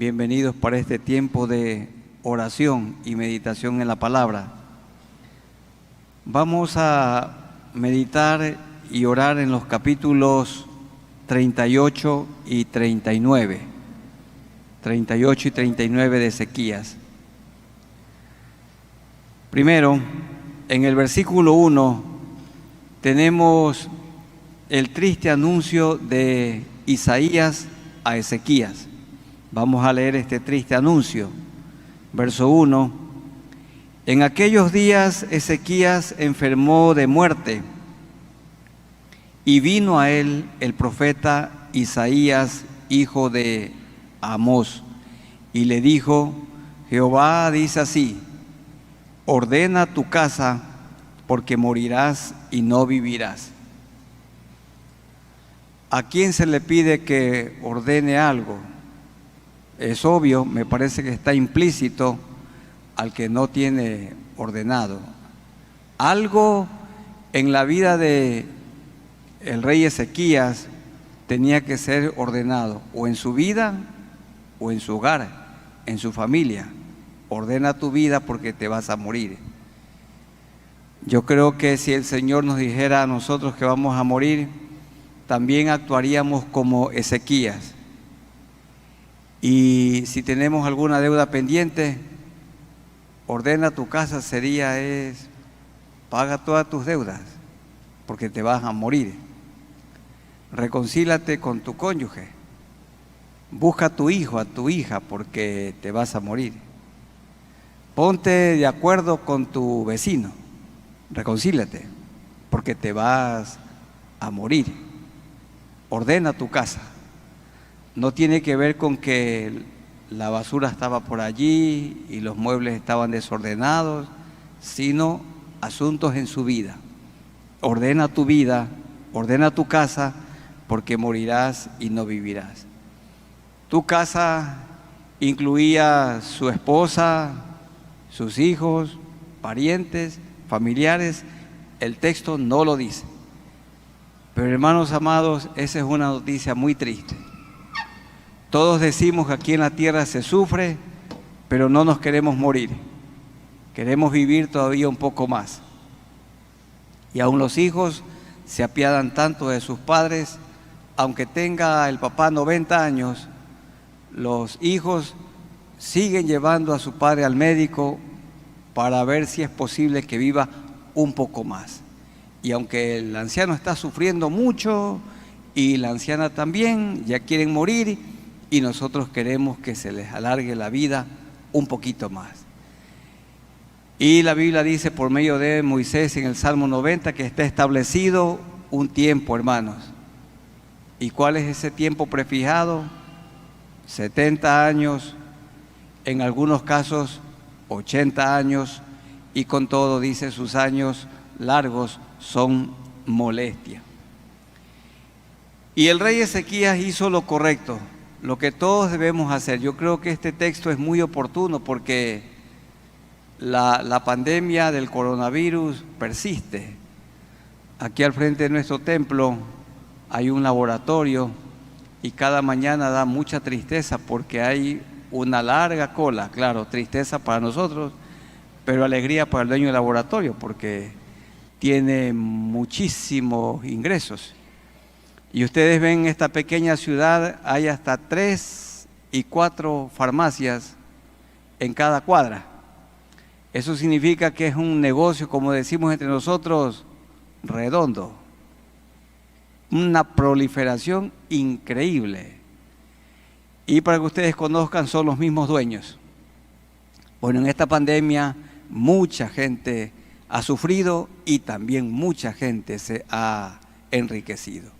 Bienvenidos para este tiempo de oración y meditación en la palabra. Vamos a meditar y orar en los capítulos 38 y 39. 38 y 39 de Ezequías. Primero, en el versículo 1 tenemos el triste anuncio de Isaías a Ezequías. Vamos a leer este triste anuncio. Verso 1. En aquellos días Ezequías enfermó de muerte y vino a él el profeta Isaías, hijo de Amós, y le dijo: Jehová dice así: ordena tu casa, porque morirás y no vivirás. ¿A quién se le pide que ordene algo? Es obvio, me parece que está implícito al que no tiene ordenado. Algo en la vida de el rey Ezequías tenía que ser ordenado, o en su vida o en su hogar, en su familia. Ordena tu vida porque te vas a morir. Yo creo que si el Señor nos dijera a nosotros que vamos a morir, también actuaríamos como Ezequías. Y si tenemos alguna deuda pendiente, ordena tu casa paga todas tus deudas, porque te vas a morir. Reconcílate con tu cónyuge. Busca a tu hijo, a tu hija, porque te vas a morir. Ponte de acuerdo con tu vecino. Reconcílate, porque te vas a morir. Ordena tu casa. No tiene que ver con que la basura estaba por allí y los muebles estaban desordenados, sino asuntos en su vida. Ordena tu vida, ordena tu casa, porque morirás y no vivirás. Tu casa incluía su esposa, sus hijos, parientes, familiares. El texto no lo dice. Pero hermanos amados, esa es una noticia muy triste. Todos decimos que aquí en la tierra se sufre, pero no nos queremos morir. Queremos vivir todavía un poco más. Y aún los hijos se apiadan tanto de sus padres, aunque tenga el papá 90 años, los hijos siguen llevando a su padre al médico para ver si es posible que viva un poco más. Y aunque el anciano está sufriendo mucho y la anciana también, ya quieren morir, y nosotros queremos que se les alargue la vida un poquito más. Y la Biblia dice por medio de Moisés en el Salmo 90 que está establecido un tiempo, hermanos. ¿Y cuál es ese tiempo prefijado? 70 años, en algunos casos 80 años, y con todo, dice, sus años largos son molestia. Y el rey Ezequías hizo lo correcto, lo que todos debemos hacer. Yo creo que este texto es muy oportuno porque la pandemia del coronavirus persiste. Aquí al frente de nuestro templo hay un laboratorio y cada mañana da mucha tristeza porque hay una larga cola. Claro, tristeza para nosotros, pero alegría para el dueño del laboratorio porque tiene muchísimos ingresos. Y ustedes ven en esta pequeña ciudad hay hasta 3 y 4 farmacias en cada cuadra. Eso significa que es un negocio, como decimos entre nosotros, redondo. Una proliferación increíble. Y para que ustedes conozcan, son los mismos dueños. Bueno, en esta pandemia mucha gente ha sufrido y también mucha gente se ha enriquecido.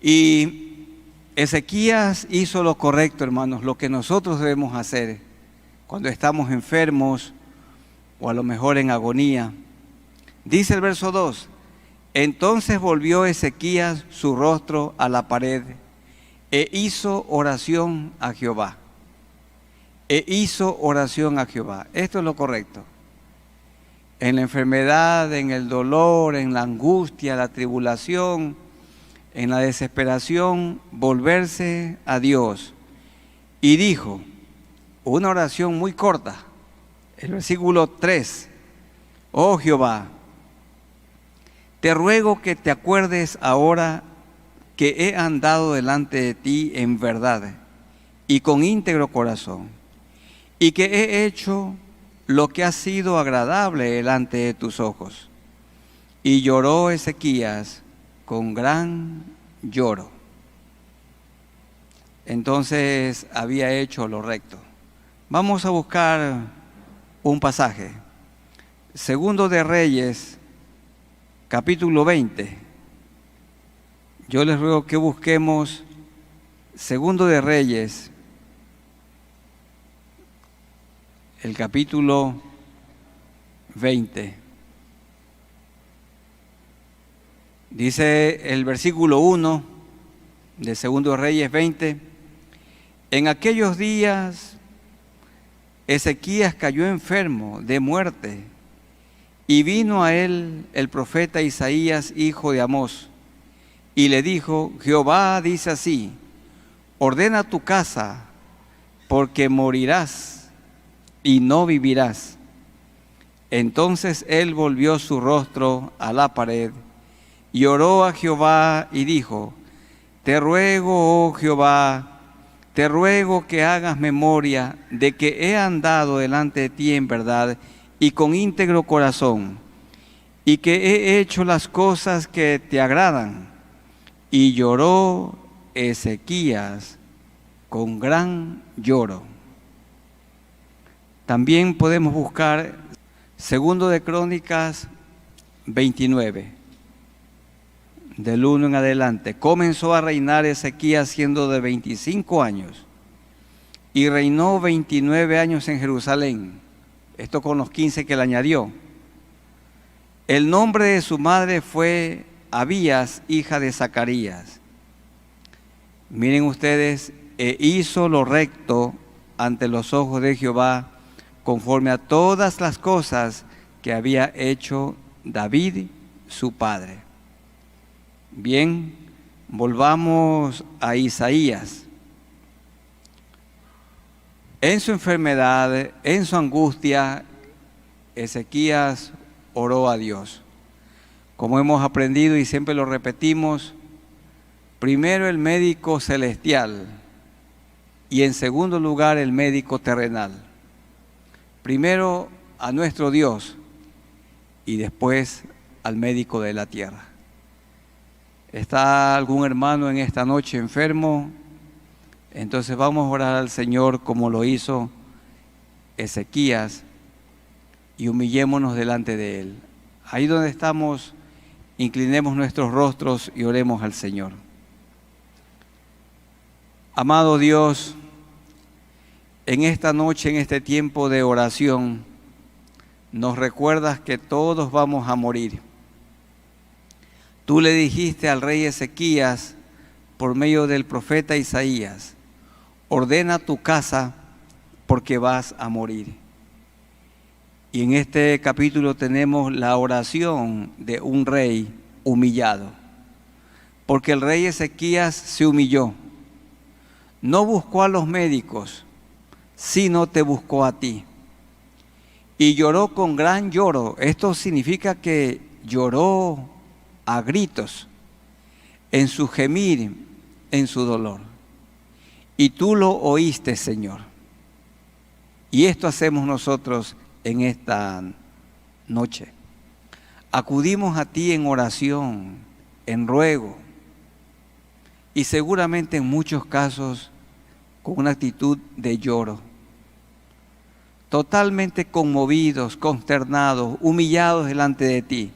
Y Ezequías hizo lo correcto, hermanos, lo que nosotros debemos hacer cuando estamos enfermos o a lo mejor en agonía. Dice el verso 2, entonces volvió Ezequías su rostro a la pared e hizo oración a Jehová. Hizo oración a Jehová. Esto es lo correcto. En la enfermedad, en el dolor, en la angustia, la tribulación, en la desesperación, volverse a Dios y dijo una oración muy corta, el versículo 3, oh Jehová, te ruego que te acuerdes ahora que he andado delante de ti en verdad y con íntegro corazón, y que he hecho lo que ha sido agradable delante de tus ojos. Y lloró Ezequías con gran lloro. Entonces había hecho lo recto. Vamos a buscar un pasaje. Segundo de Reyes, capítulo 20. Yo les ruego que busquemos Segundo de Reyes, el capítulo 20. Dice el versículo 1 de Segundo de Reyes 20, en aquellos días Ezequías cayó enfermo de muerte y vino a él el profeta Isaías, hijo de Amós, y le dijo, Jehová dice así, ordena tu casa, porque morirás y no vivirás. Entonces él volvió su rostro a la pared y oró a Jehová y dijo, te ruego, oh Jehová, te ruego que hagas memoria de que he andado delante de ti en verdad y con íntegro corazón, y que he hecho las cosas que te agradan. Y lloró Ezequías con gran lloro. También podemos buscar Segundo de Crónicas 29, del 1 en adelante. Comenzó a reinar Ezequías siendo de 25 años y reinó 29 años en Jerusalén, esto con los 15 que le añadió. El nombre de su madre fue Abías, hija de Zacarías. Miren ustedes, hizo lo recto ante los ojos de Jehová, conforme a todas las cosas que había hecho David, su padre. Bien, volvamos a Isaías. En su enfermedad, en su angustia, Ezequías oró a Dios. Como hemos aprendido y siempre lo repetimos, primero el médico celestial y en segundo lugar el médico terrenal. Primero a nuestro Dios y después al médico de la tierra. ¿Está algún hermano en esta noche enfermo? Entonces vamos a orar al Señor como lo hizo Ezequías y humillémonos delante de Él. Ahí donde estamos, inclinemos nuestros rostros y oremos al Señor. Amado Dios, en esta noche, en este tiempo de oración, nos recuerdas que todos vamos a morir. Tú le dijiste al rey Ezequías, por medio del profeta Isaías, ordena tu casa porque vas a morir. Y en este capítulo tenemos la oración de un rey humillado, porque el rey Ezequías se humilló. No buscó a los médicos, sino te buscó a ti. Y lloró con gran lloro. Esto significa que lloró a gritos, en su gemir, en su dolor. Y tú lo oíste, Señor. Y esto hacemos nosotros en esta noche. Acudimos a ti en oración, en ruego, y seguramente en muchos casos con una actitud de lloro. Totalmente conmovidos, consternados, humillados delante de ti.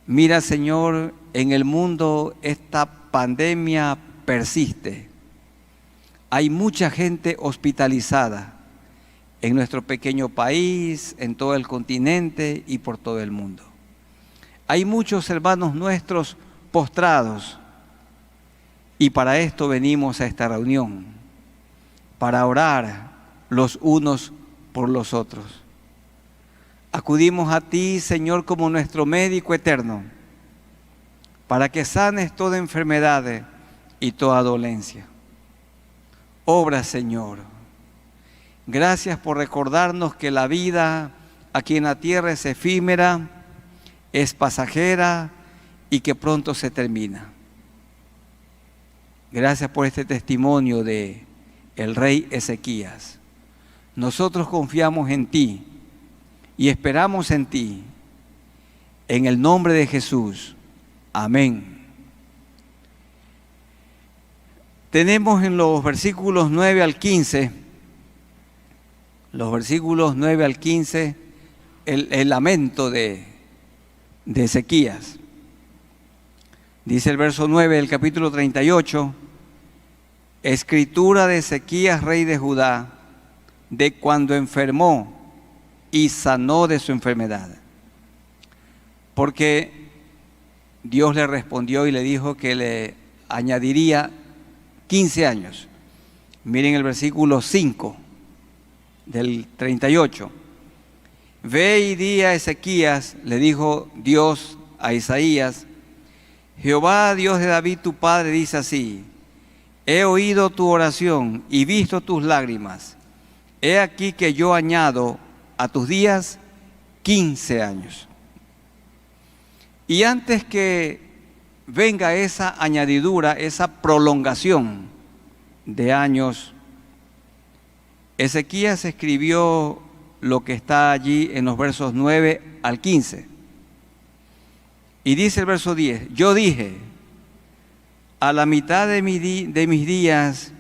Mira, Señor, en el mundo esta pandemia persiste. Hay mucha gente hospitalizada en nuestro pequeño país, en todo el continente y por todo el mundo. Hay muchos hermanos nuestros postrados y para esto venimos a esta reunión, para orar los unos por los otros. Acudimos a ti, Señor, como nuestro médico eterno, para que sanes toda enfermedad y toda dolencia. obras, Señor. Gracias por recordarnos que la vida aquí en la tierra es efímera, es pasajera y que pronto se termina. Gracias por este testimonio de el rey Ezequías. Nosotros confiamos en ti y esperamos en ti. En el nombre de Jesús. Amén. Tenemos en los versículos 9 al 15, el lamento de Ezequías. Dice el verso 9 del capítulo 38, escritura de Ezequías, rey de Judá, de cuando enfermó y sanó de su enfermedad. Porque Dios le respondió y le dijo que le añadiría 15 años. Miren el versículo 5 del 38. Ve y di a Ezequías, le dijo Dios a Isaías, Jehová, Dios de David tu padre, dice así, he oído tu oración y visto tus lágrimas. He aquí que yo añado a tus días 15 años. Y antes que venga esa añadidura, esa prolongación de años, Ezequías escribió lo que está allí en los versos 9 al 15. Y dice el verso 10, yo dije, a la mitad de mis días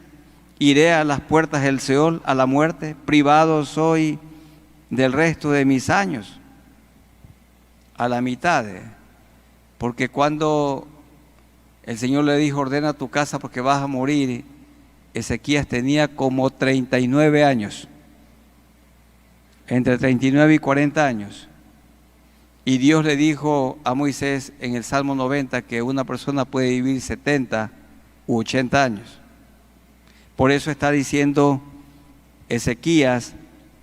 iré a las puertas del Seol, a la muerte, privado soy del resto de mis años. A la mitad, porque cuando el Señor le dijo, ordena tu casa porque vas a morir, Ezequías tenía como 39 años, entre 39 y 40 años. Y Dios le dijo a Moisés en el Salmo 90 que una persona puede vivir 70 u 80 años. Por eso está diciendo Ezequías,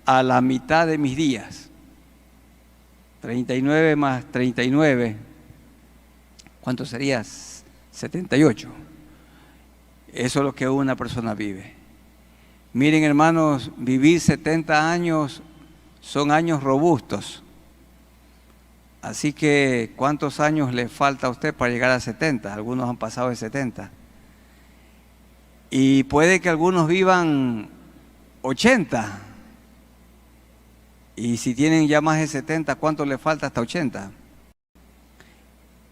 a la mitad de mis días. 39 más 39, ¿cuánto sería? 78. Eso es lo que una persona vive. Miren, hermanos, vivir 70 años son años robustos. Así que, ¿cuántos años le falta a usted para llegar a 70? Algunos han pasado de 70. Y puede que algunos vivan 80. Y si tienen ya más de 70, ¿cuánto le falta hasta 80?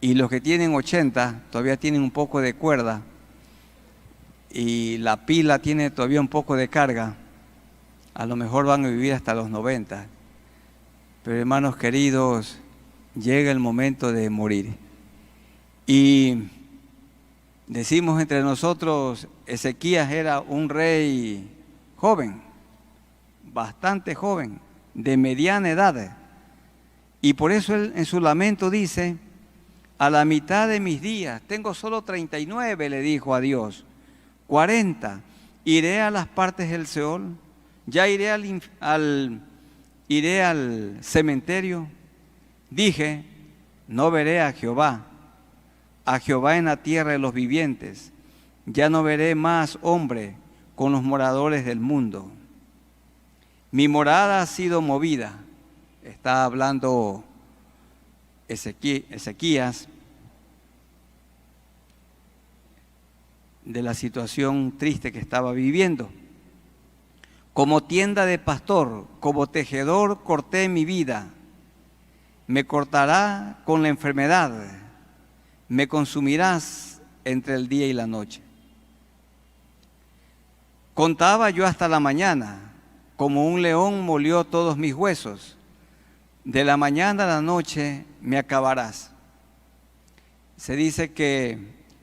Y los que tienen 80 todavía tienen un poco de cuerda y la pila tiene todavía un poco de carga. A lo mejor van a vivir hasta los 90. Pero hermanos queridos, llega el momento de morir. Y decimos entre nosotros, Ezequías era un rey joven, bastante joven, de mediana edad. Y por eso él en su lamento dice, a la mitad de mis días, tengo solo 39, le dijo a Dios, 40, iré a las partes del Seol, ya iré al cementerio. Dije, no veré a Jehová en la tierra de los vivientes, ya no veré más hombre con los moradores del mundo. Mi morada ha sido movida. Está hablando Ezequías de la situación triste que estaba viviendo. Como tienda de pastor, como tejedor corté mi vida. Me cortará con la enfermedad, me consumirás entre el día y la noche. Contaba yo hasta la mañana, como un león molió todos mis huesos. De la mañana a la noche me acabarás. Se dice que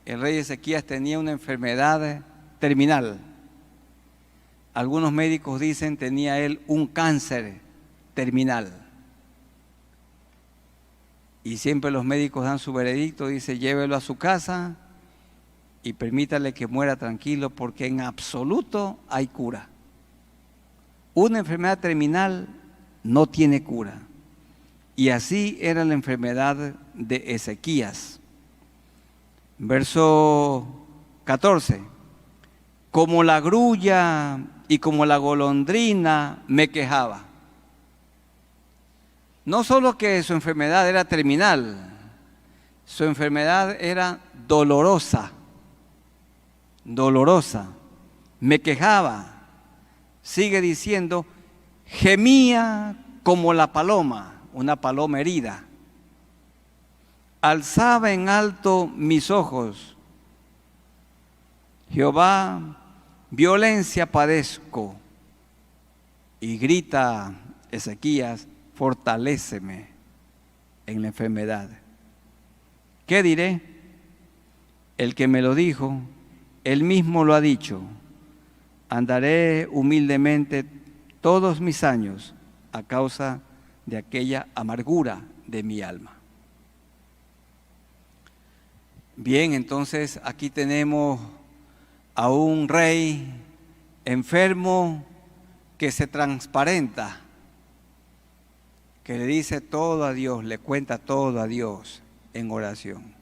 el rey Ezequías tenía una enfermedad terminal. Algunos médicos dicen tenía él un cáncer terminal. Y siempre los médicos dan su veredicto, dice, llévelo a su casa y permítale que muera tranquilo porque en absoluto hay cura. Una enfermedad terminal no tiene cura. Y así era la enfermedad de Ezequías. Verso 14. Como la grulla y como la golondrina me quejaba. No solo que su enfermedad era terminal, su enfermedad era dolorosa, dolorosa. Me quejaba, sigue diciendo, gemía como la paloma, una paloma herida. Alzaba en alto mis ojos. Jehová, violencia padezco. Y grita Ezequías, fortaléceme en la enfermedad. ¿Qué diré? El que me lo dijo, él mismo lo ha dicho. Andaré humildemente todos mis años a causa de aquella amargura de mi alma. Bien, entonces aquí tenemos a un rey enfermo que se transparenta, que le dice todo a Dios, le cuenta todo a Dios en oración.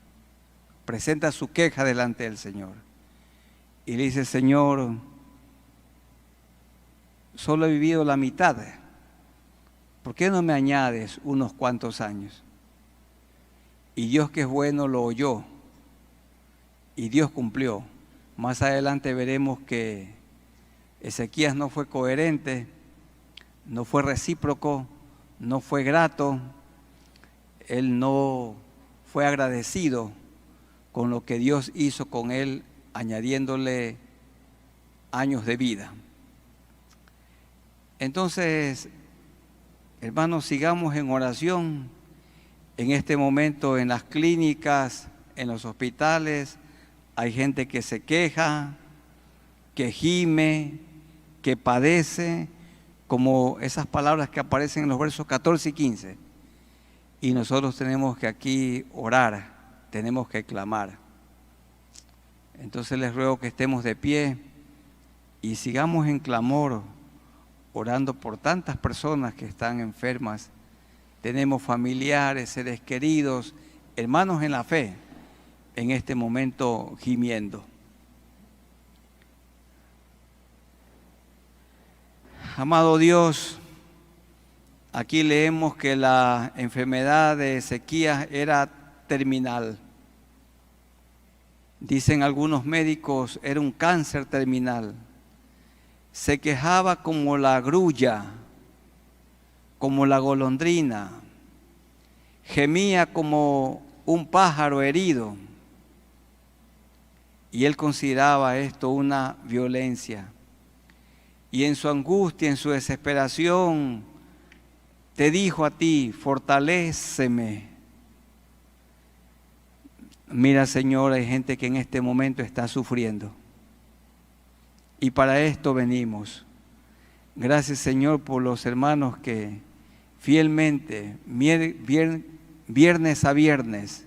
Presenta su queja delante del Señor y le dice, Señor, solo he vivido la mitad, ¿por qué no me añades unos cuantos años? Y Dios, que es bueno, lo oyó y Dios cumplió. Más adelante veremos que Ezequías no fue coherente, no fue recíproco, no fue grato, él no fue agradecido con lo que Dios hizo con él, añadiéndole años de vida. Entonces, hermanos, sigamos en oración en este momento en las clínicas, en los hospitales. Hay gente que se queja, que gime, que padece, como esas palabras que aparecen en los versos 14 y 15. Y nosotros tenemos que aquí orar, tenemos que clamar. Entonces les ruego que estemos de pie y sigamos en clamor, orando por tantas personas que están enfermas. Tenemos familiares, seres queridos, hermanos en la fe, en este momento gimiendo. Amado Dios, aquí leemos que la enfermedad de Ezequías era terminal. Dicen algunos médicos, era un cáncer terminal. Se quejaba como la grulla, como la golondrina, gemía como un pájaro herido. Y él consideraba esto una violencia. Y en su angustia, en su desesperación, te dijo a ti, fortaléceme. Mira, Señor, hay gente que en este momento está sufriendo. Y para esto venimos. Gracias, Señor, por los hermanos que fielmente, viernes a viernes,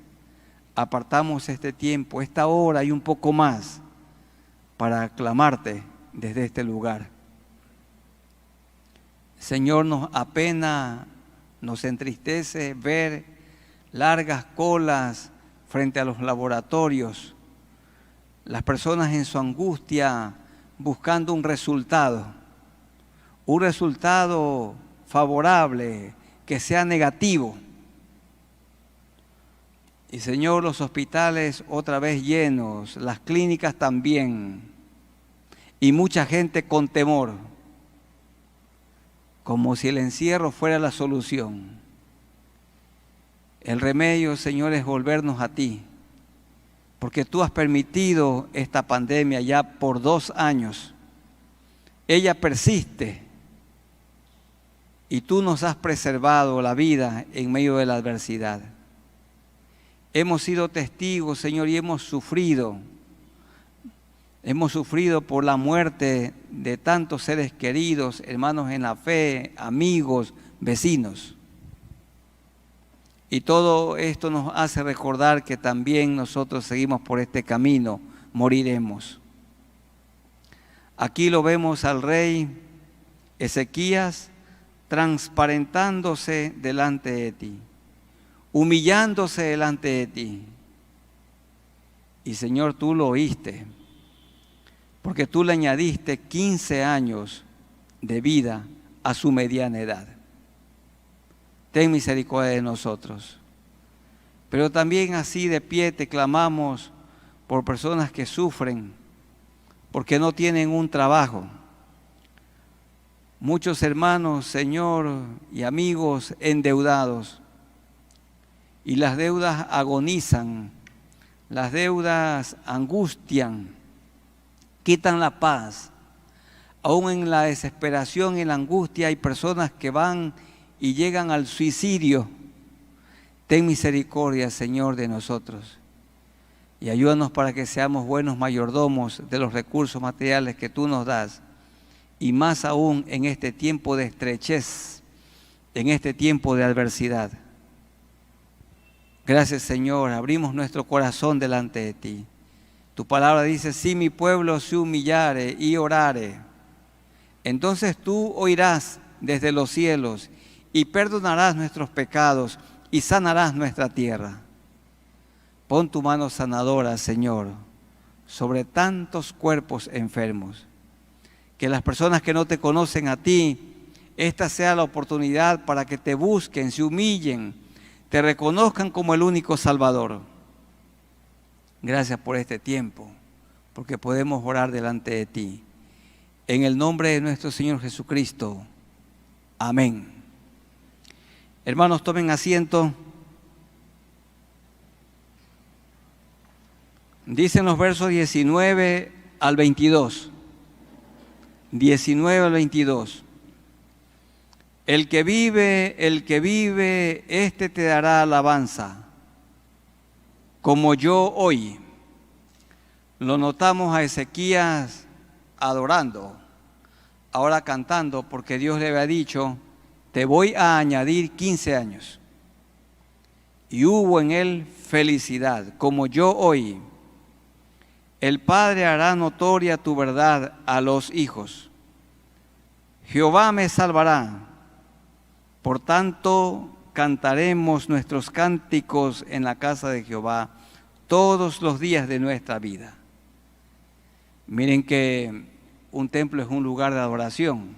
apartamos este tiempo, esta hora y un poco más, para aclamarte desde este lugar. Señor, nos apena, nos entristece ver largas colas frente a los laboratorios, las personas en su angustia buscando un resultado favorable, que sea negativo. Y Señor, los hospitales otra vez llenos, las clínicas también, y mucha gente con temor, como si el encierro fuera la solución. El remedio, Señor, es volvernos a ti, porque tú has permitido esta pandemia ya por 2 años. Ella persiste y tú nos has preservado la vida en medio de la adversidad. Hemos sido testigos, Señor, y hemos sufrido. Hemos sufrido por la muerte de tantos seres queridos, hermanos en la fe, amigos, vecinos. Y todo esto nos hace recordar que también nosotros seguimos por este camino, moriremos. Aquí lo vemos al rey Ezequías transparentándose delante de ti, humillándose delante de ti. Y Señor, tú lo oíste. porque tú le añadiste 15 años de vida a su mediana edad. Ten misericordia de nosotros. Pero también así de pie te clamamos por personas que sufren porque no tienen un trabajo. Muchos hermanos, Señor, y amigos endeudados. Y las deudas agonizan, las deudas angustian, quitan la paz. Aún en la desesperación y en la angustia hay personas que van y llegan al suicidio. Ten misericordia, Señor, de nosotros. Y ayúdanos para que seamos buenos mayordomos de los recursos materiales que tú nos das. Y más aún en este tiempo de estrechez, en este tiempo de adversidad. Gracias, Señor, abrimos nuestro corazón delante de ti. Tu palabra dice, si mi pueblo se humillare y orare, entonces tú oirás desde los cielos y perdonarás nuestros pecados y sanarás nuestra tierra. Pon tu mano sanadora, Señor, sobre tantos cuerpos enfermos. Que las personas que no te conocen a ti, esta sea la oportunidad para que te busquen, se humillen, te reconozcan como el único Salvador. Gracias por este tiempo, porque podemos orar delante de ti. En el nombre de nuestro Señor Jesucristo. Amén. Hermanos, tomen asiento. Dicen los versos 19 al 22. 19 al 22. El que vive, este te dará alabanza, como yo hoy. Lo notamos a Ezequías adorando, ahora cantando, porque Dios le había dicho, te voy a añadir 15 años. Y hubo en él felicidad, como yo hoy. El Padre hará notoria tu verdad a los hijos. Jehová me salvará. Por tanto, cantaremos nuestros cánticos en la casa de Jehová todos los días de nuestra vida. Miren que un templo es un lugar de adoración.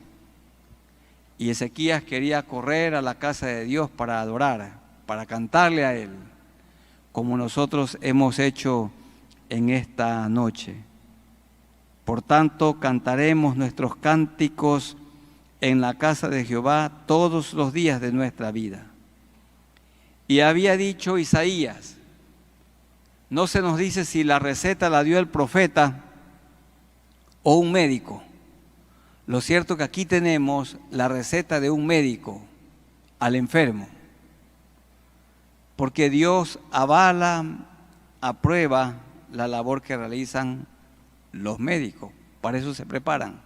Y Ezequías quería correr a la casa de Dios para adorar, para cantarle a Él, como nosotros hemos hecho en esta noche. Por tanto, cantaremos nuestros cánticos en la casa de Jehová todos los días de nuestra vida. Y había dicho Isaías, no se nos dice si la receta la dio el profeta o un médico. Lo cierto es que aquí tenemos la receta de un médico al enfermo, porque Dios avala, aprueba la labor que realizan los médicos, para eso se preparan.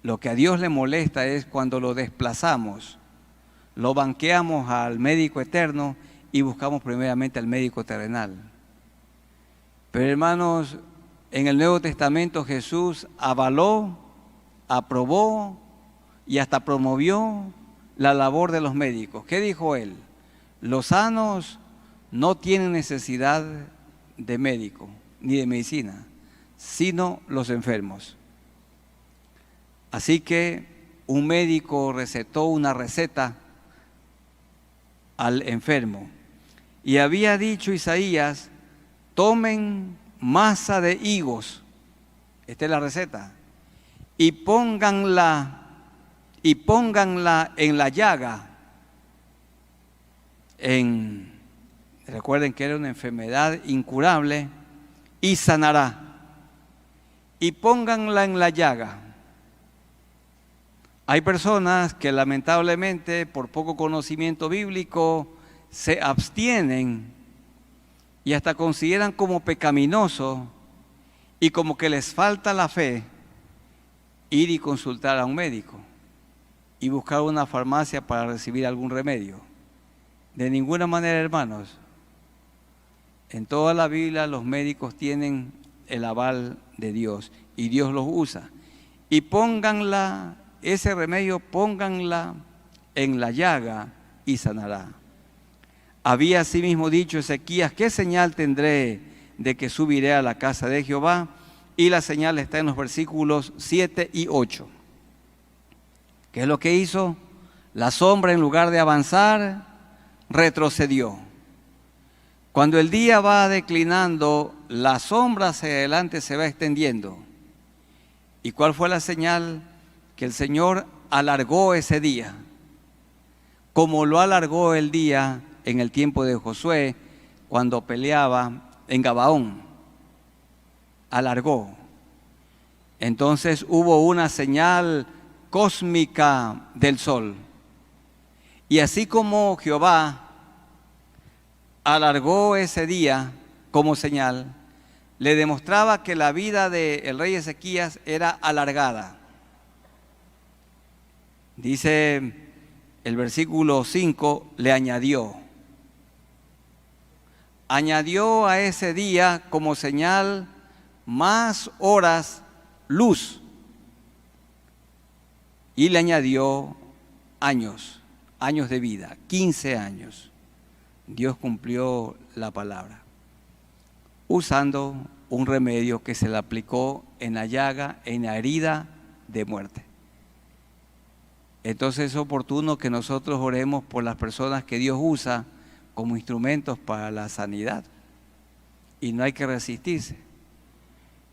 Lo que a Dios le molesta es cuando lo desplazamos, lo banqueamos al médico eterno y buscamos primeramente al médico terrenal. Pero hermanos, en el Nuevo Testamento Jesús avaló, aprobó y hasta promovió la labor de los médicos. ¿Qué dijo él? Los sanos no tienen necesidad de médico ni de medicina, sino los enfermos. Así que un médico recetó una receta al enfermo. Y había dicho Isaías, tomen masa de higos, esta es la receta, y pónganla en la llaga. Recuerden que era una enfermedad incurable, y sanará. Y pónganla en la llaga. Hay personas que lamentablemente por poco conocimiento bíblico se abstienen y hasta consideran como pecaminoso y como que les falta la fe ir y consultar a un médico y buscar una farmacia para recibir algún remedio. De ninguna manera, hermanos. En toda la Biblia los médicos tienen el aval de Dios y Dios los usa. Y ese remedio pónganla en la llaga y sanará. Había asimismo dicho Ezequías, ¿qué señal tendré de que subiré a la casa de Jehová? y la señal está en los versículos 7 y 8. ¿Qué es lo que hizo? La sombra, en lugar de avanzar, retrocedió. Cuando el día va declinando, la sombra hacia adelante se va extendiendo. ¿Y cuál fue la señal? Que el Señor alargó ese día, como lo alargó el día en el tiempo de Josué, cuando peleaba en Gabaón. Alargó. Entonces hubo una señal cósmica del sol. Y así como Jehová alargó ese día como señal, le demostraba que la vida del rey Ezequías era alargada. Dice el versículo 5, le añadió a ese día como señal más horas luz, y le añadió años de vida, 15 años. Dios cumplió la palabra, usando un remedio que se le aplicó en la llaga, en la herida de muerte. Entonces es oportuno que nosotros oremos por las personas que Dios usa como instrumentos para la sanidad. Y no hay que resistirse.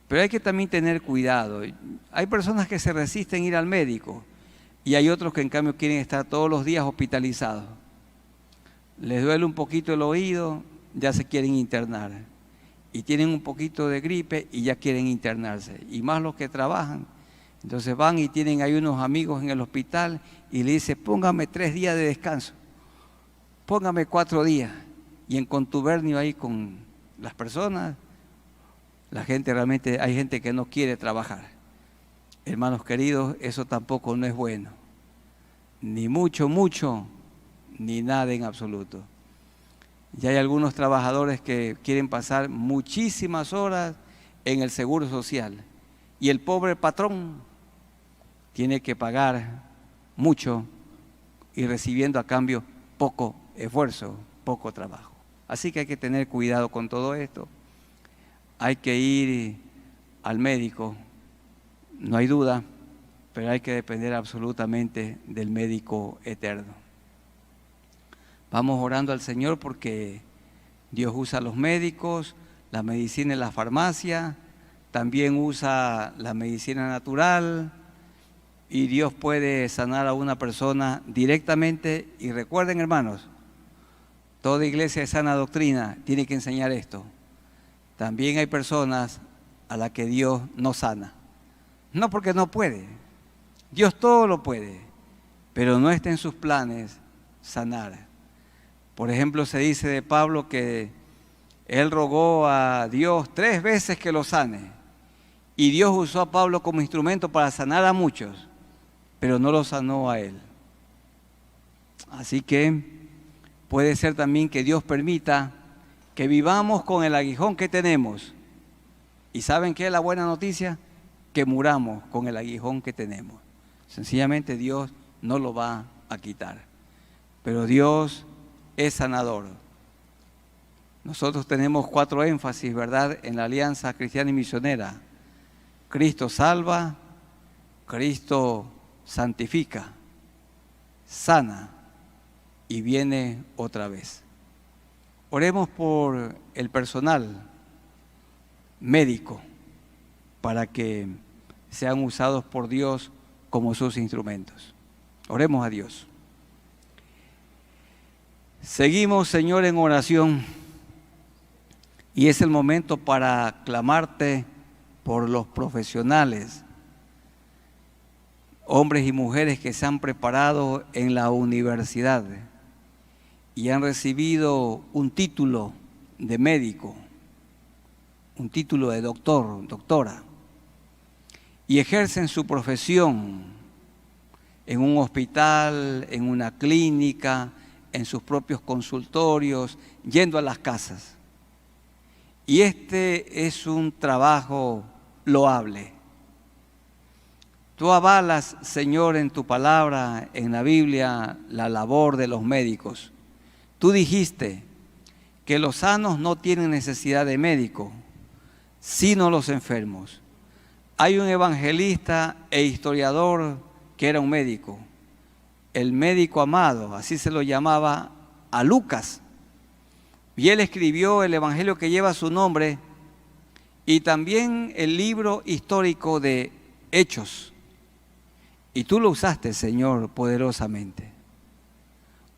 Pero hay que también tener cuidado. Hay personas que se resisten a ir al médico y hay otros que en cambio quieren estar todos los días hospitalizados. Les duele un poquito el oído, ya se quieren internar. Y tienen un poquito de gripe y ya quieren internarse. Y más los que trabajan. Entonces van y tienen ahí unos amigos en el hospital y le dicen, póngame 3 días de descanso, póngame 4 días. Y en contubernio ahí con las personas, la gente realmente, hay gente que no quiere trabajar. Hermanos queridos, eso tampoco no es bueno. Ni mucho, ni nada en absoluto. Ya hay algunos trabajadores que quieren pasar muchísimas horas en el seguro social. Y el pobre patrón tiene que pagar mucho y recibiendo a cambio poco esfuerzo, poco trabajo. Así que hay que tener cuidado con todo esto. Hay que ir al médico, no hay duda, pero hay que depender absolutamente del médico eterno. Vamos orando al Señor porque Dios usa los médicos, la medicina en la farmacia, también usa la medicina natural, y Dios puede sanar a una persona directamente. Y recuerden, hermanos, toda iglesia de sana doctrina tiene que enseñar esto. También hay personas a las que Dios no sana. No porque no puede. Dios todo lo puede, pero no está en sus planes sanar. Por ejemplo, se dice de Pablo que él rogó a Dios 3 veces que lo sane. Y Dios usó a Pablo como instrumento para sanar a muchos, pero no lo sanó a él. Así que puede ser también que Dios permita que vivamos con el aguijón que tenemos. ¿Y saben qué es la buena noticia? Que muramos con el aguijón que tenemos. Sencillamente Dios no lo va a quitar. Pero Dios es sanador. Nosotros tenemos 4 énfasis, ¿verdad?, en la Alianza Cristiana y Misionera. Cristo salva, Cristo santifica, sana y viene otra vez. Oremos por el personal médico para que sean usados por Dios como sus instrumentos. Oremos a Dios. Seguimos, Señor, en oración, y es el momento para clamarte por los profesionales, hombres y mujeres que se han preparado en la universidad y han recibido un título de médico, un título de doctor, doctora, y ejercen su profesión en un hospital, en una clínica, en sus propios consultorios, yendo a las casas. Y este es un trabajo loable. Tú avalas, Señor, en tu palabra, en la Biblia, la labor de los médicos. Tú dijiste que los sanos no tienen necesidad de médico, sino los enfermos. Hay un evangelista e historiador que era un médico, el médico amado, así se lo llamaba a Lucas. Y él escribió el evangelio que lleva su nombre y también el libro histórico de Hechos. Y tú lo usaste, Señor, poderosamente.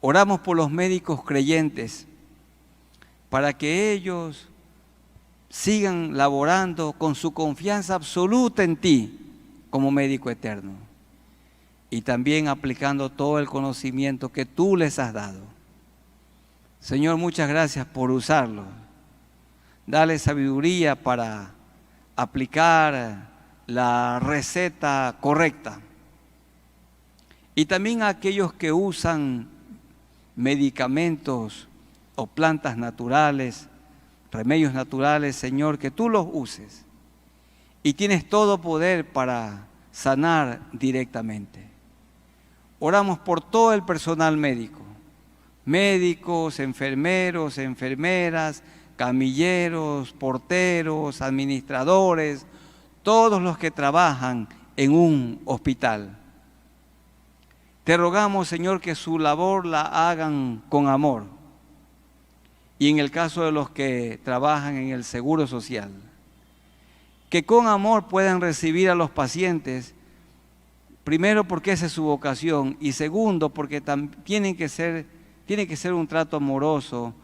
Oramos por los médicos creyentes para que ellos sigan laborando con su confianza absoluta en ti como médico eterno y también aplicando todo el conocimiento que tú les has dado. Señor, muchas gracias por usarlo. Dale sabiduría para aplicar la receta correcta. Y también a aquellos que usan medicamentos o plantas naturales, remedios naturales, Señor, que tú los uses. Y tienes todo poder para sanar directamente. Oramos por todo el personal médico, médicos, enfermeros, enfermeras, camilleros, porteros, administradores, todos los que trabajan en un hospital. Te rogamos, Señor, que su labor la hagan con amor. Y en el caso de los que trabajan en el Seguro Social, que con amor puedan recibir a los pacientes, primero porque esa es su vocación y segundo porque tiene que ser un trato amoroso,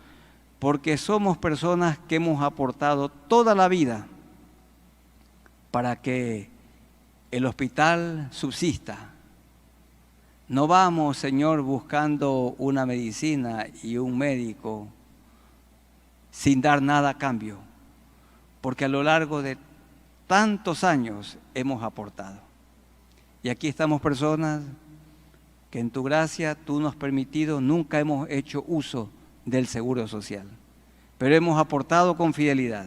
porque somos personas que hemos aportado toda la vida para que el hospital subsista. No vamos, Señor, buscando una medicina y un médico sin dar nada a cambio, porque a lo largo de tantos años hemos aportado. Y aquí estamos personas que en tu gracia tú nos has permitido, nunca hemos hecho uso del Seguro Social, pero hemos aportado con fidelidad.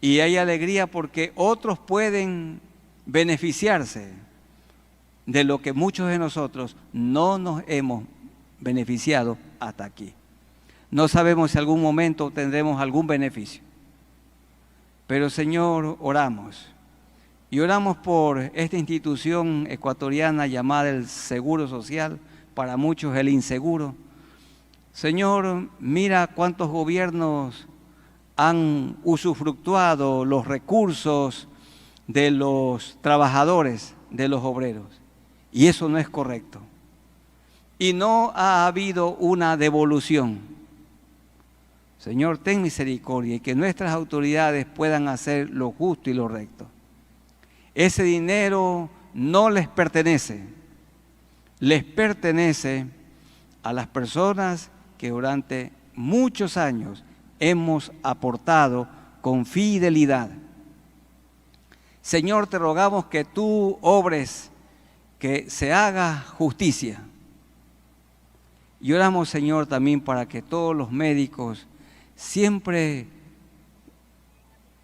Y hay alegría porque otros pueden beneficiarse de lo que muchos de nosotros no nos hemos beneficiado hasta aquí. No sabemos si algún momento obtendremos algún beneficio. Pero Señor, oramos. Y oramos por esta institución ecuatoriana llamada el Seguro Social, para muchos el inseguro. Señor, mira cuántos gobiernos han usufructuado los recursos de los trabajadores, de los obreros. Y eso no es correcto. Y no ha habido una devolución. Señor, ten misericordia y que nuestras autoridades puedan hacer lo justo y lo recto. Ese dinero no les pertenece a las personas que durante muchos años hemos aportado con fidelidad. Señor, te rogamos que tú obres, que se haga justicia. Y oramos, Señor, también para que todos los médicos siempre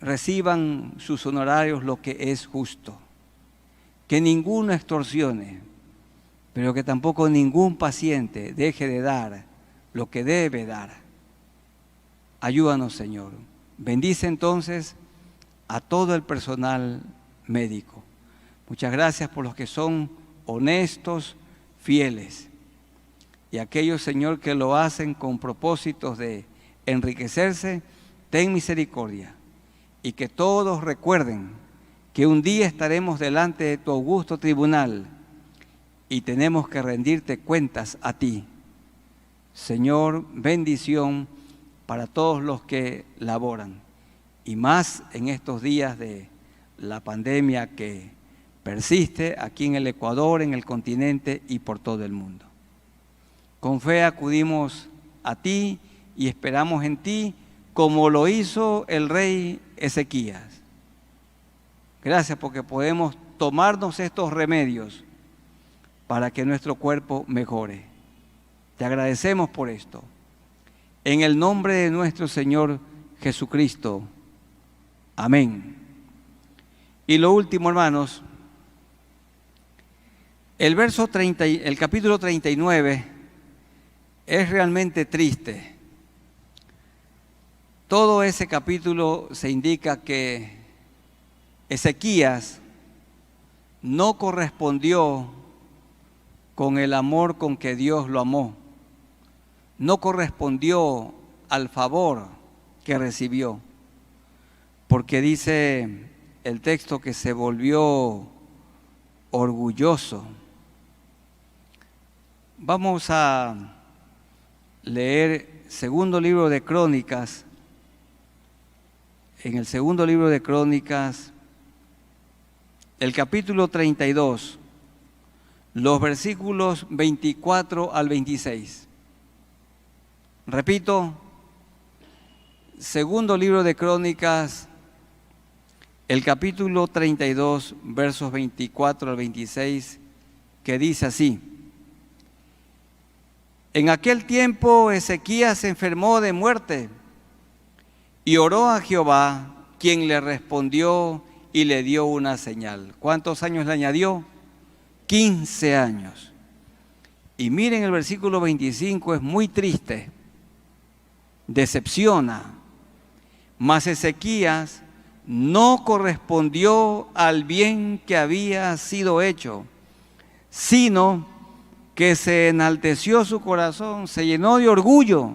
reciban sus honorarios lo que es justo. Que ninguno extorsione, pero que tampoco ningún paciente deje de dar lo que debe dar. Ayúdanos, Señor. Bendice entonces a todo el personal médico. Muchas gracias por los que son honestos, fieles. Y aquellos, Señor, que lo hacen con propósitos de enriquecerse, ten misericordia. Y que todos recuerden que un día estaremos delante de tu augusto tribunal y tenemos que rendirte cuentas a ti. Señor, bendición para todos los que laboran. Y más en estos días de la pandemia que persiste aquí en el Ecuador, en el continente y por todo el mundo. Con fe acudimos a ti y esperamos en ti como lo hizo el rey Ezequías. Gracias porque podemos tomarnos estos remedios para que nuestro cuerpo mejore. Te agradecemos por esto. En el nombre de nuestro Señor Jesucristo. Amén. Y lo último, hermanos, el capítulo 39 es realmente triste. Todo ese capítulo se indica que Ezequías no correspondió con el amor con que Dios lo amó. No correspondió al favor que recibió, porque dice el texto que se volvió orgulloso. Vamos a leer segundo libro de Crónicas. En el segundo libro de Crónicas, el capítulo 32, los versículos 24 al 26. Repito, segundo libro de Crónicas, el capítulo 32, versos 24 al 26, que dice así: En aquel tiempo Ezequías se enfermó de muerte y oró a Jehová, quien le respondió y le dio una señal. ¿Cuántos años le añadió? 15 años. Y miren el versículo 25, es muy triste, decepciona. Mas Ezequías no correspondió al bien que había sido hecho, sino que se enalteció su corazón, se llenó de orgullo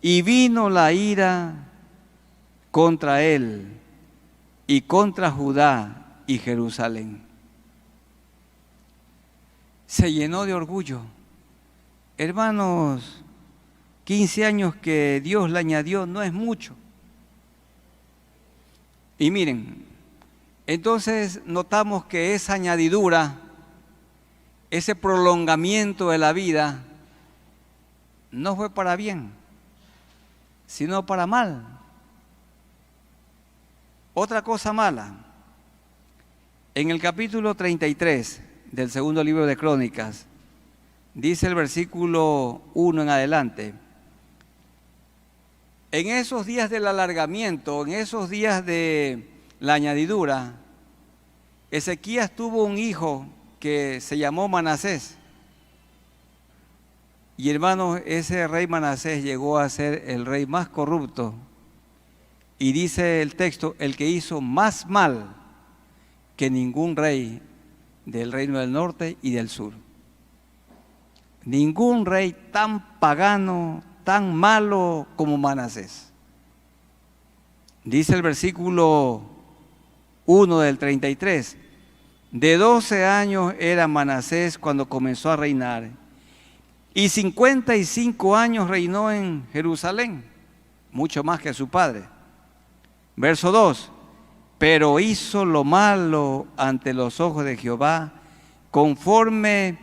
y vino la ira contra él y contra Judá y Jerusalén. Se llenó de orgullo. Hermanos, 15 años que Dios le añadió no es mucho. Y miren, entonces notamos que esa añadidura, ese prolongamiento de la vida, no fue para bien, sino para mal. Otra cosa mala, en el capítulo 33 del segundo libro de Crónicas, dice el versículo 1 en adelante: en esos días del alargamiento, en esos días de la añadidura, Ezequías tuvo un hijo que se llamó Manasés. Y hermanos, ese rey Manasés llegó a ser el rey más corrupto. Y dice el texto, el que hizo más mal que ningún rey del reino del norte y del sur. Ningún rey tan pagano, tan malo como Manasés. Dice el versículo 1 del 33, de 12 años era Manasés cuando comenzó a reinar, y 55 años reinó en Jerusalén, mucho más que su padre. Verso 2, pero hizo lo malo ante los ojos de Jehová, conforme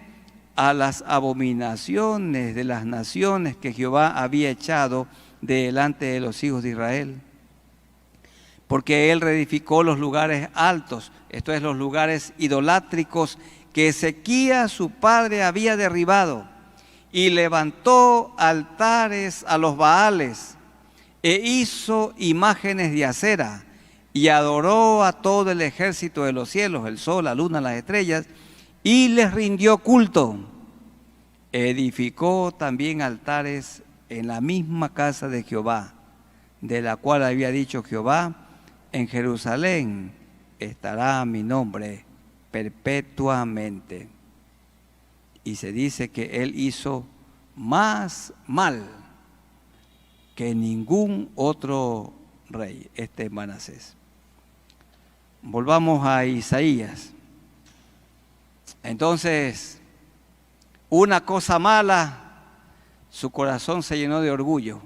a las abominaciones de las naciones que Jehová había echado de delante de los hijos de Israel. Porque él reedificó los lugares altos, esto es, los lugares idolátricos que Ezequías su padre había derribado, y levantó altares a los Baales, e hizo imágenes de acera, y adoró a todo el ejército de los cielos, el sol, la luna, las estrellas, y les rindió culto. Edificó también altares en la misma casa de Jehová, de la cual había dicho Jehová: en Jerusalén estará mi nombre perpetuamente. Y se dice que él hizo más mal que ningún otro rey, este Manasés. Volvamos a Isaías. Entonces, una cosa mala, su corazón se llenó de orgullo.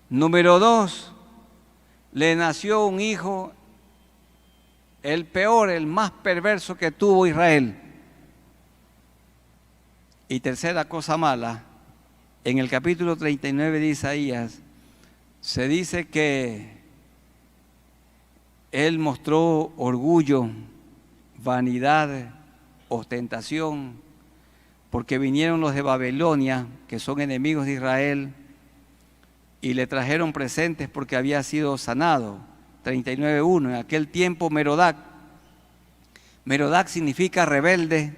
Número 2, le nació un hijo, el peor, el más perverso que tuvo Israel. Y tercera cosa mala, en el capítulo 39 de Isaías, se dice que él mostró orgullo, vanidad, ostentación, porque vinieron los de Babilonia, que son enemigos de Israel, y le trajeron presentes porque había sido sanado. 39:1, en aquel tiempo Merodac significa rebelde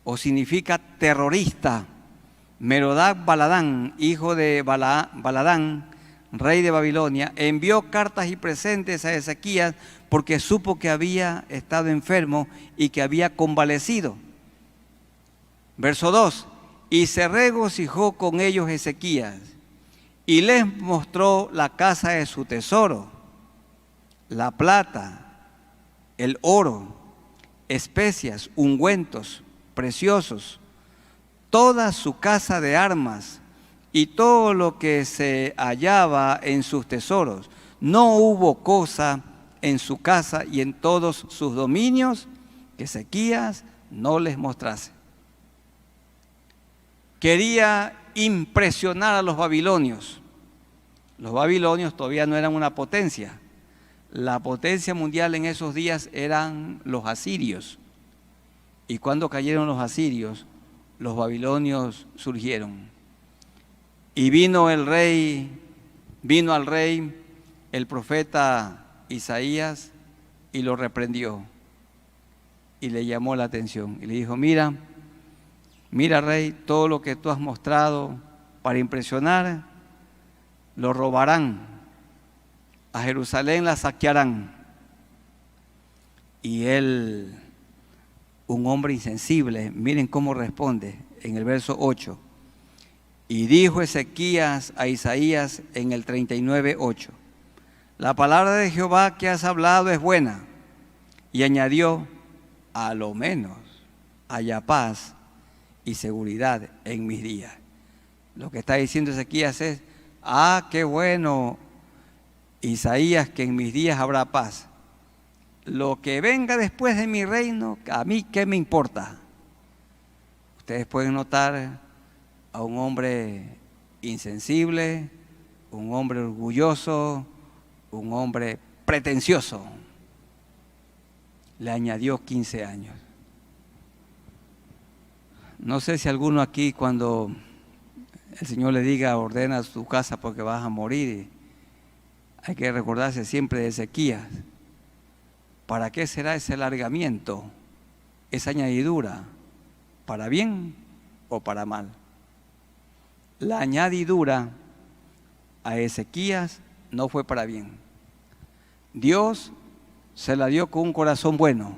o significa terrorista. Merodac Baladán, hijo de Baladán, rey de Babilonia, envió cartas y presentes a Ezequías porque supo que había estado enfermo y que había convalecido. Verso 2, y se regocijó con ellos Ezequías y les mostró la casa de su tesoro, la plata, el oro, especias, ungüentos preciosos, toda su casa de armas y todo lo que se hallaba en sus tesoros. No hubo cosa en su casa y en todos sus dominios que Ezequías no les mostrase. Quería impresionar a los babilonios. Los babilonios todavía no eran una potencia. La potencia mundial en esos días eran los asirios. Y cuando cayeron los asirios, los babilonios surgieron. Y vino al rey el profeta Isaías y lo reprendió. Y le llamó la atención. Y le dijo, mira rey, todo lo que tú has mostrado para impresionar, lo robarán. A Jerusalén la saquearán. Y él, un hombre insensible, miren cómo responde en el verso 8. Y dijo Ezequías a Isaías en el 39:8, la palabra de Jehová que has hablado es buena. Y añadió, a lo menos haya paz y seguridad en mis días. Lo que está diciendo Ezequías es, qué bueno, Isaías, que en mis días habrá paz. Lo que venga después de mi reino, a mí qué me importa. Ustedes pueden notar a un hombre insensible, un hombre orgulloso, un hombre pretencioso. Le añadió 15 años. No sé si alguno aquí, cuando el Señor le diga, ordena tu casa porque vas a morir, hay que recordarse siempre de Ezequías. ¿Para qué será ese alargamiento, esa añadidura? ¿Para bien o para mal? La añadidura a Ezequías no fue para bien. Dios se la dio con un corazón bueno,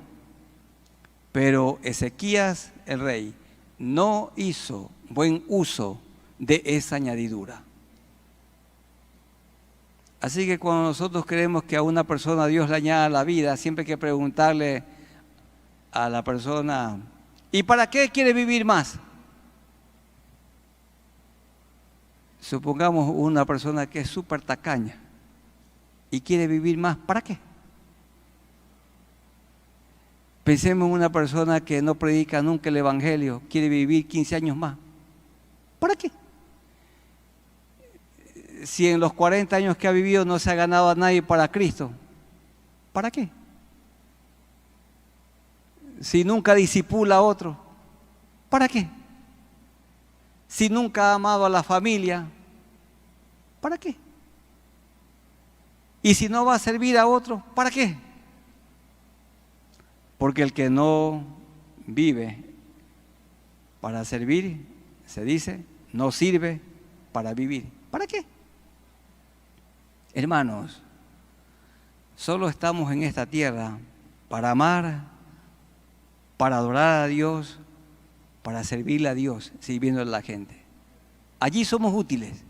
pero Ezequías, el rey, no hizo buen uso de esa añadidura. Así que cuando nosotros creemos que a una persona Dios le añada la vida, siempre hay que preguntarle a la persona, ¿y para qué quiere vivir más? Supongamos una persona que es súper tacaña y quiere vivir más, ¿para qué? Pensemos en una persona que no predica nunca el evangelio, quiere vivir 15 años más, ¿para qué? Si en los 40 años que ha vivido no se ha ganado a nadie para Cristo, ¿para qué? Si nunca discipula a otro, ¿para qué? Si nunca ha amado a la familia, ¿para qué? Y si no va a servir a otro, ¿para qué? Porque el que no vive para servir, se dice, no sirve para vivir. ¿Para qué? Hermanos, solo estamos en esta tierra para amar, para adorar a Dios, para servirle a Dios, sirviendo a la gente. Allí somos útiles.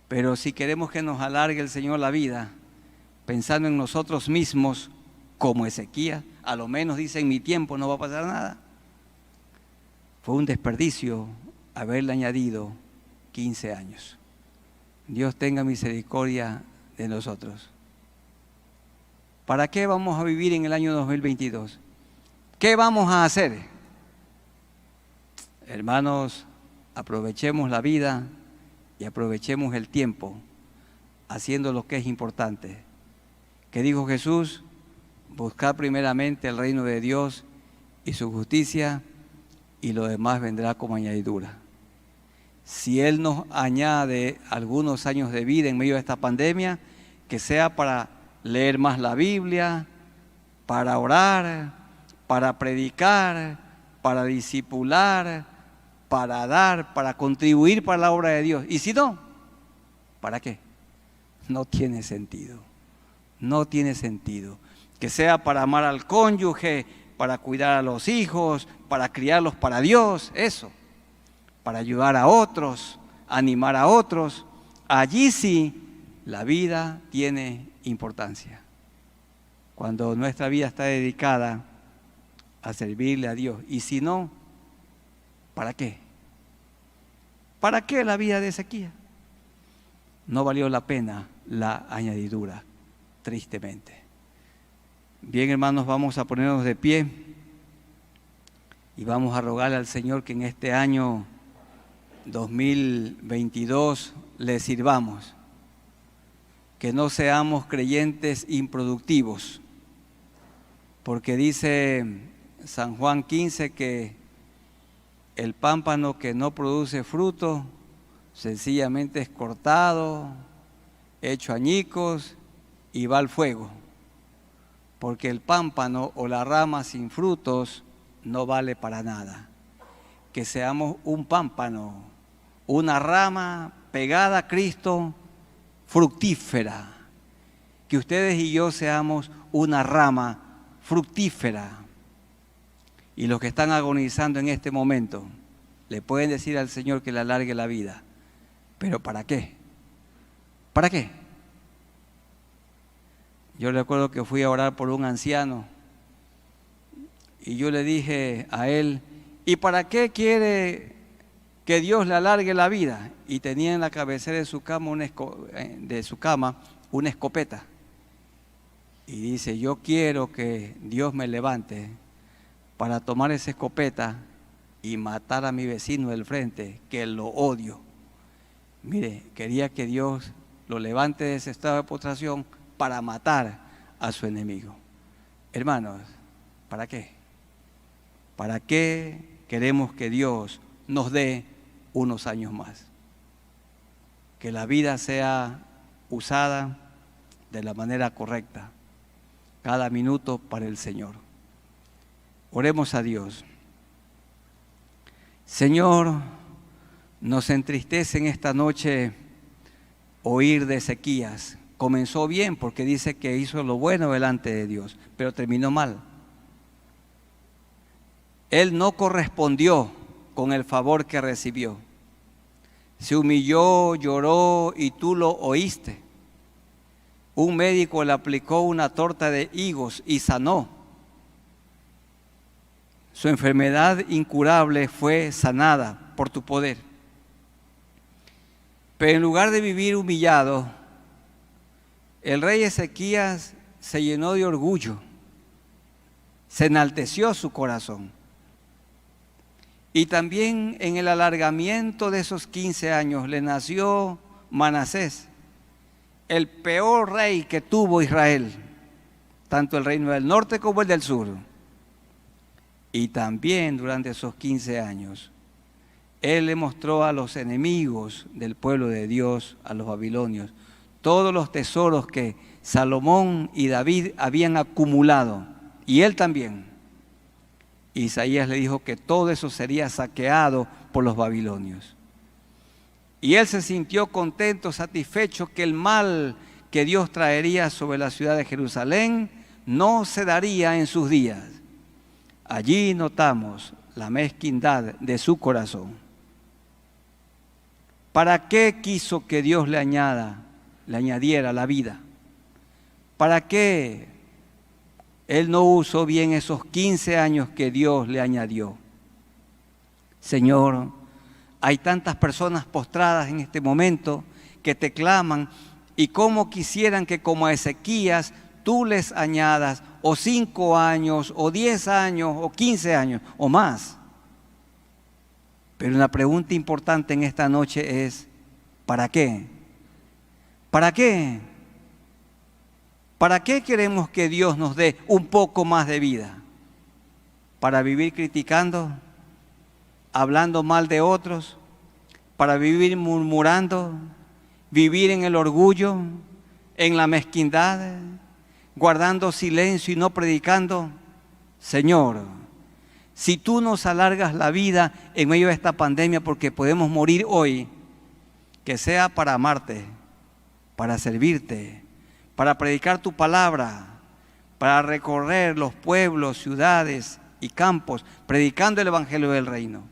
Pero si queremos que nos alargue el Señor la vida, pensando en nosotros mismos, como Ezequías, a lo menos dice, en mi tiempo no va a pasar nada. Fue un desperdicio haberle añadido 15 años. Dios tenga misericordia de nosotros. ¿Para qué vamos a vivir en el año 2022? ¿Qué vamos a hacer? Hermanos, aprovechemos la vida y aprovechemos el tiempo haciendo lo que es importante. ¿Qué dijo Jesús? Buscar primeramente el reino de Dios y su justicia, y lo demás vendrá como añadidura. Si Él nos añade algunos años de vida en medio de esta pandemia, que sea para leer más la Biblia, para orar, para predicar, para discipular, para dar, para contribuir para la obra de Dios. Y si no, ¿para qué? No tiene sentido. No tiene sentido. Que sea para amar al cónyuge, para cuidar a los hijos, para criarlos para Dios, eso. Para ayudar a otros, animar a otros. Allí sí la vida tiene importancia. Cuando nuestra vida está dedicada a servirle a Dios. Y si no, ¿para qué? ¿Para qué la vida de sequía? No valió la pena la añadidura, tristemente. Bien, hermanos, vamos a ponernos de pie y vamos a rogarle al Señor que en este año 2022 le sirvamos, que no seamos creyentes improductivos, porque dice San Juan 15 que el pámpano que no produce fruto sencillamente es cortado, hecho añicos y va al fuego, porque el pámpano o la rama sin frutos no vale para nada. Que seamos un pámpano, una rama pegada a Cristo, fructífera. Que ustedes y yo seamos una rama fructífera. Y los que están agonizando en este momento, le pueden decir al Señor que le alargue la vida. ¿Pero para qué? ¿Para qué? Yo recuerdo que fui a orar por un anciano y yo le dije a él, ¿y para qué quiere que Dios le alargue la vida? Y tenía en la cabecera de su cama una escopeta. Y dice, yo quiero que Dios me levante para tomar esa escopeta y matar a mi vecino del frente, que lo odio. Mire, quería que Dios lo levante de ese estado de postración para matar a su enemigo. Hermanos, ¿para qué? ¿Para qué queremos que Dios nos dé unos años más? Que la vida sea usada de la manera correcta, cada minuto para el Señor. Oremos a Dios. Señor, nos entristece en esta noche oír de Ezequías. Comenzó bien porque dice que hizo lo bueno delante de Dios, pero terminó mal. Él no correspondió con el favor que recibió. Se humilló, lloró y tú lo oíste. Un médico le aplicó una torta de higos y sanó. Su enfermedad incurable fue sanada por tu poder. Pero en lugar de vivir humillado, el rey Ezequías se llenó de orgullo, se enalteció su corazón. Y también en el alargamiento de esos 15 años le nació Manasés, el peor rey que tuvo Israel, tanto el reino del norte como el del sur. Y también durante esos 15 años, él le mostró a los enemigos del pueblo de Dios, a los babilonios, todos los tesoros que Salomón y David habían acumulado, y él también. Isaías le dijo que todo eso sería saqueado por los babilonios. Y él se sintió contento, satisfecho que el mal que Dios traería sobre la ciudad de Jerusalén no se daría en sus días. Allí notamos la mezquindad de su corazón. ¿Para qué quiso que Dios le añadiera la vida? ¿Para qué él no usó bien esos 15 años que Dios le añadió? Señor, hay tantas personas postradas en este momento que te claman y cómo quisieran que como a Ezequías tú les añadas o 5 años, o 10 años, o 15 años, o más. Pero una pregunta importante en esta noche es, ¿para qué? ¿Para qué? ¿Para qué queremos que Dios nos dé un poco más de vida? ¿Para vivir criticando, hablando mal de otros? ¿Para vivir murmurando, vivir en el orgullo, en la mezquindad, guardando silencio y no predicando? Señor, Si tú nos alargas la vida en medio de esta pandemia, porque podemos morir hoy, que sea para amarte, para servirte, para predicar tu palabra, para recorrer los pueblos, ciudades y campos, predicando el evangelio del reino.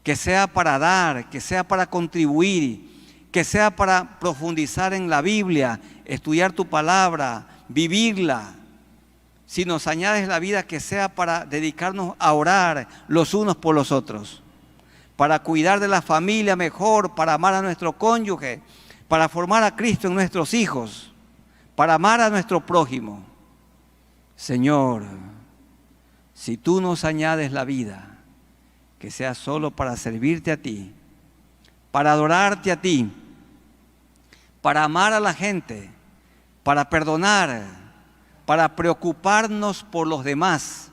Que sea para dar, que sea para contribuir, que sea para profundizar en la Biblia, estudiar tu palabra, vivirla. Si nos añades la vida, que sea para dedicarnos a orar los unos por los otros, para cuidar de la familia mejor, para amar a nuestro cónyuge, para formar a Cristo en nuestros hijos, para amar a nuestro prójimo. Señor, si tú nos añades la vida, que sea solo para servirte a ti, para adorarte a ti, para amar a la gente, para perdonar, para preocuparnos por los demás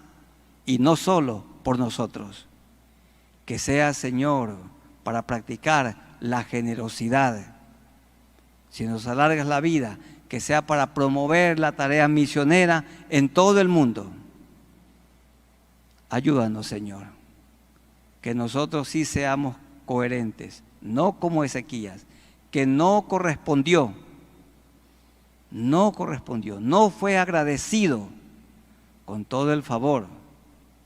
y no solo por nosotros. Que sea, Señor, para practicar la generosidad. Si nos alargas la vida, que sea para promover la tarea misionera en todo el mundo. Ayúdanos, Señor, que nosotros sí seamos coherentes, no como Ezequías, que no correspondió, no fue agradecido con todo el favor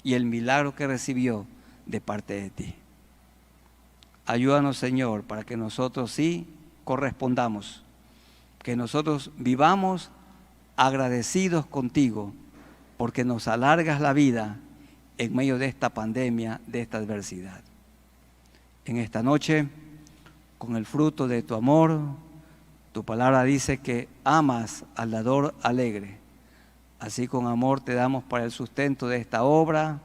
y el milagro que recibió de parte de ti. Ayúdanos, Señor, para que nosotros sí correspondamos, que nosotros vivamos agradecidos contigo, porque nos alargas la vida en medio de esta pandemia, de esta adversidad. En esta noche, con el fruto de tu amor, tu palabra dice que amas al dador alegre. Así con amor te damos para el sustento de esta obra,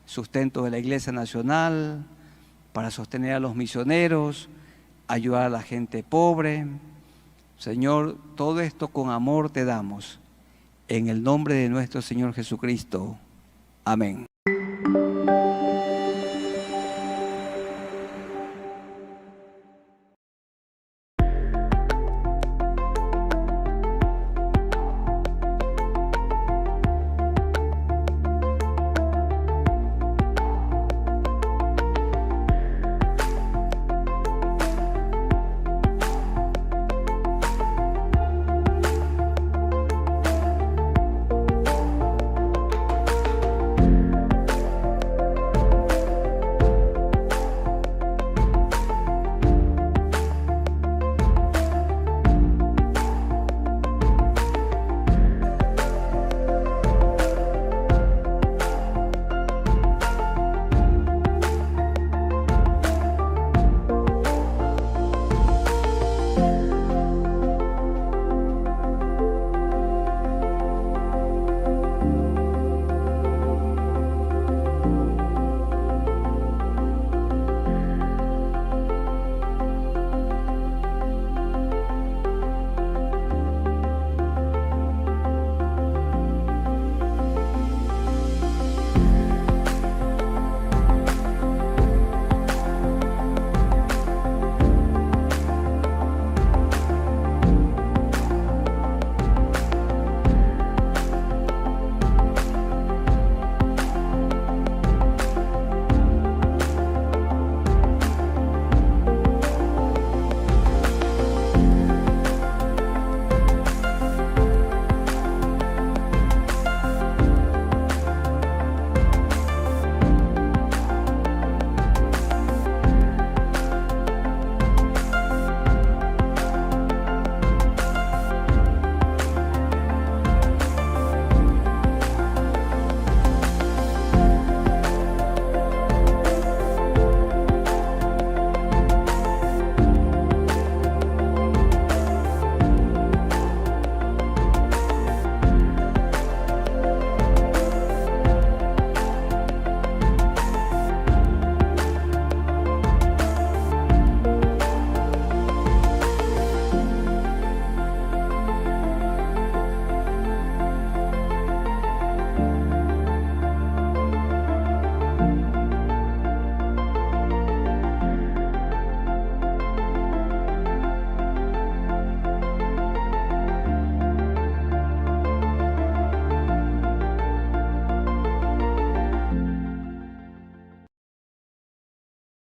sustento de la Iglesia Nacional, para sostener a los misioneros, ayudar a la gente pobre. Señor, todo esto con amor te damos. En el nombre de nuestro Señor Jesucristo. Amén.